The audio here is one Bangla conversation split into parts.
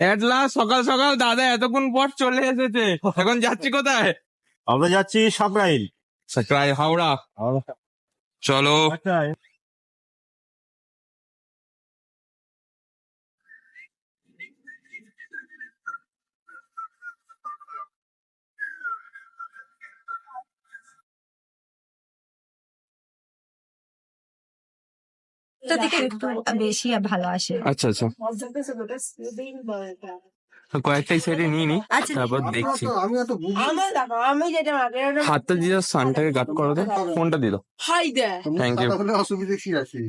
এট লাস্ট সকাল সকাল দাদা এতক্ষণ পর চলে এসেছে। এখন যাচ্ছি কোথায়? আমরা যাচ্ছি সাকরাইল। সাকরাইল, হাওড়া। চলো। থেকে একটু বেশি ভালো আসে। আচ্ছা আচ্ছা, কয়েকটাই সাইডে নিয়ে নি, তারপর দেখছি। আমি যেটা হাতটা দিয়ে সানটাকে গার্ড করো তো। ফোনটা দিল। হাই দে থ্যাংক ইউ। অসুবিধা কি আছে?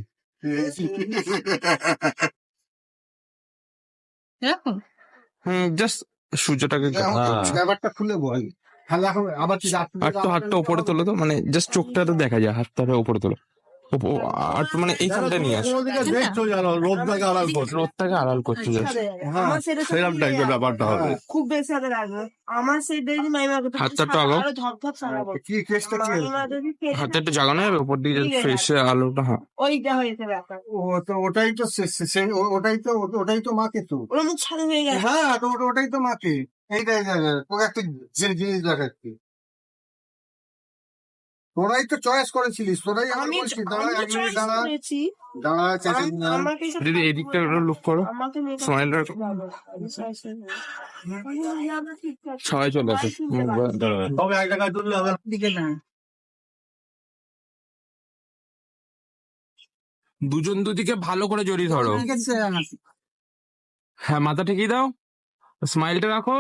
এরকম জাস্ট সূর্যটাকে ব্যাপারটা খুলে বল। তাহলে এখন আবার কি হাতটা উপরে তোলো তো, মানে জাস্ট চোখটা তো দেখা যায়, হাতটা উপরে তোলো। আর মানে এইখানটা নিয়ে আসো, দেখছো জানো রোদটাকে আড়াল করছো। রোদটাকে আড়াল করতে যাচ্ছে। আমার সেটা সেরকম টাইপের ব্যাপারটা হবে। খুব বেশি হাতে লাগবে আমার সেটা যদি মাইমা করতে হাতটা একটু আগাও। আরো ঝকঝক সারাবো কি কেসটা কি? মাইমা যদি কেটে হাতটা একটু জাগানো যাবে উপর দিকে, ফ্রেশ আলোটা। হ্যাঁ, ওইটা হয়েছে ব্যাপার ও তো ওটাই তো ওটাই তো মাকে তো। ওর মুখ ছাড়া হয়ে গেছে হ্যাঁ তো ওটাই তো মাকে। এইটাই তোকে একটা জিনিস দেখাচ্ছি। তোরাই তো চয়েস করেছিলিস, তোরাই আমার আমি বলছিস। দাঁড়া এক মিনিট, choice দাঁড়া করেছি দাঁড়া চেঁচিস না। আমাকে সব দিদি এদিকটা লুক করো, আমাকে makeup স্মাইল করতে রাখো। হবে। আমি choice করিনি। সবাই চলে আসে। তবে এক টাকা তুললে হবে। দিকে না দুজন দুদিকে ভালো করে জড়িয়ে ধরো। হ্যাঁ, মাথা ঠেকিয়ে দাও, স্মাইলটা রাখো।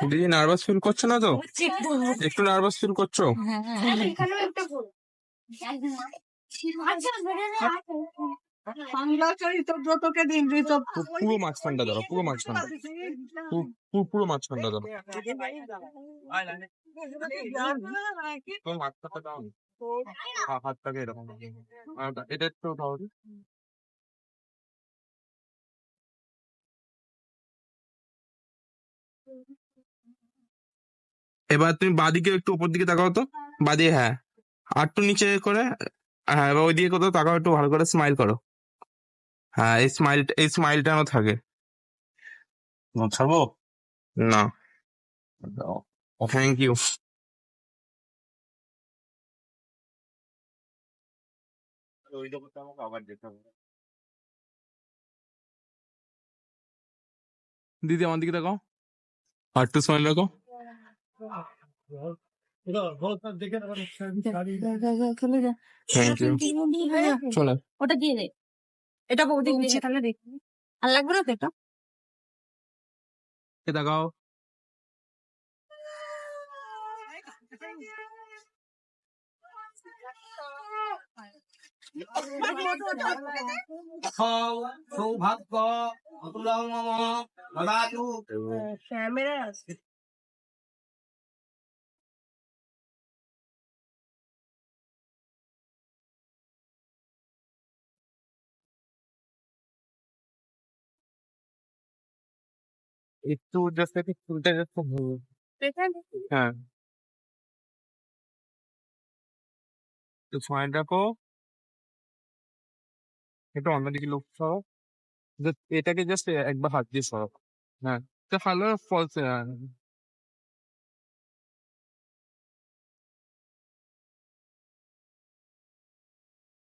দিদি নার্ভাস ফিল করছো না তো? একটু নার্ভাস ফিল করছো? পুরো মাঝখানটা ধরো, পুরো মাঝখানটা, পুরো মাঝখানটা ধরো। তোর মাঝখানটা দাও না। হাতটাকে এরকম, এটা একটু উঠাও দি। এবার তুমি বাদিকে একটু উপর দিকে তাকাও তো, বাদিকে, হ্যাঁ, আর একটু নিচে করে। হ্যাঁ, এবার ওই দিকে কোথাও তাকাও, একটু ভালো করে স্মাইল করো। হ্যাঁ, এই স্মাইলটা যেন থাকে। ছাড়বো না, থ্যাংক ইউ। ওই দোকানটা আমাকে আবার যেতে হবে। দিদি আমার দিকে তাকাও, আর একটু স্মাইল রাখো। Thank you. চলে ওটা দিয়ে দে এটা বৌদি নিচে তাহলে দেখি আর লাগবে না তো এটা তাকাও। সৌভাগ্য ক্যামেরা আছে একটু জাস্ট একটু ফুলটা যাচ্ছে। হ্যাঁ, একটু স্মাইল রাখো, একটু অন্যদিকে লুক করো। এটাকে জাস্ট একবার হাত দিয়ে সরো। হ্যাঁ, তো ভালো ফলস।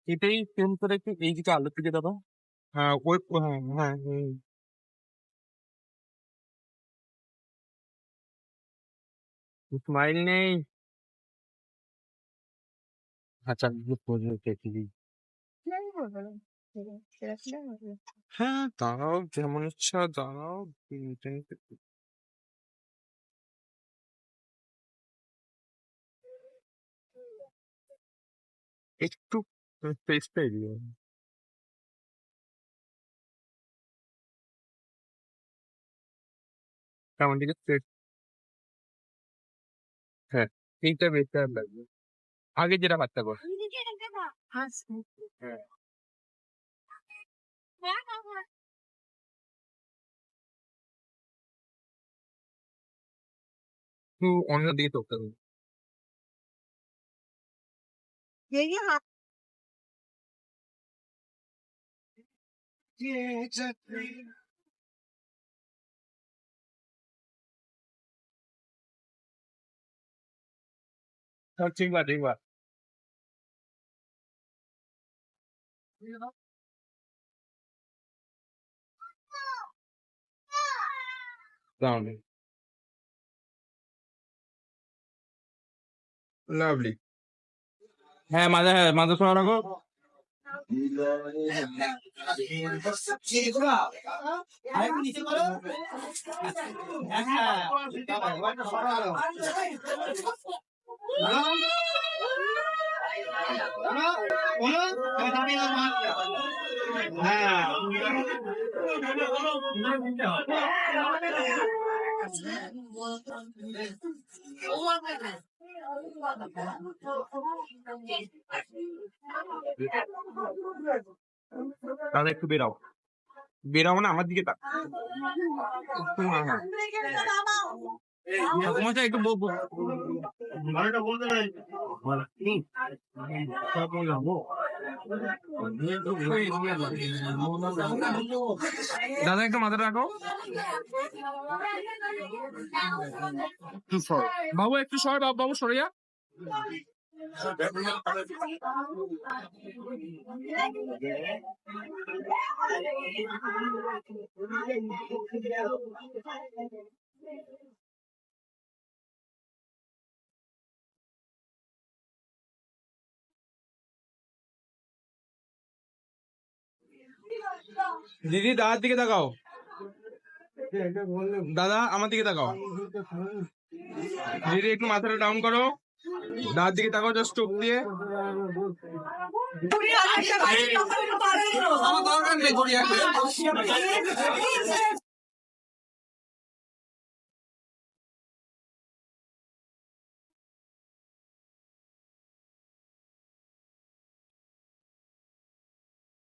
এটাই সেম করে একটু এই দিকে আলোর দিকে দেবো। হ্যাঁ, ওই, হ্যাঁ হ্যাঁ, স্মাইল নেই। আচ্ছা, হ্যাঁ, দাঁড়াও, যেমন ইচ্ছা দাঁড়াও। একটু ফেসটা এগিয়ে। কেমন দিকে স্ট্রেট। হ্যাঁ, এইটা বেটার লাগবে। আগে যেটা হাতটা কর। হ্যাঁ, একটু অন্য দিকে চোখটা দিন। ঠিক বা ঠিক বা লাভলি। হ্যাঁ মাঝে শোনা রাখো। দাদা একটু বেরাও, বেরাও না আমার দিকে তোমার একটু দাদা একটু মাথা রাখো। বাবু একটু সর, বাবু সরে যা। দিদি দাদার দিকে তাকাও, দাদা আমার দিকে তাকাও। দিদি একটু মাথাটা ডাউন করো, দাদার দিকে তাকাও, জাস্ট চোখ দিয়ে। আমার দরকার নেই।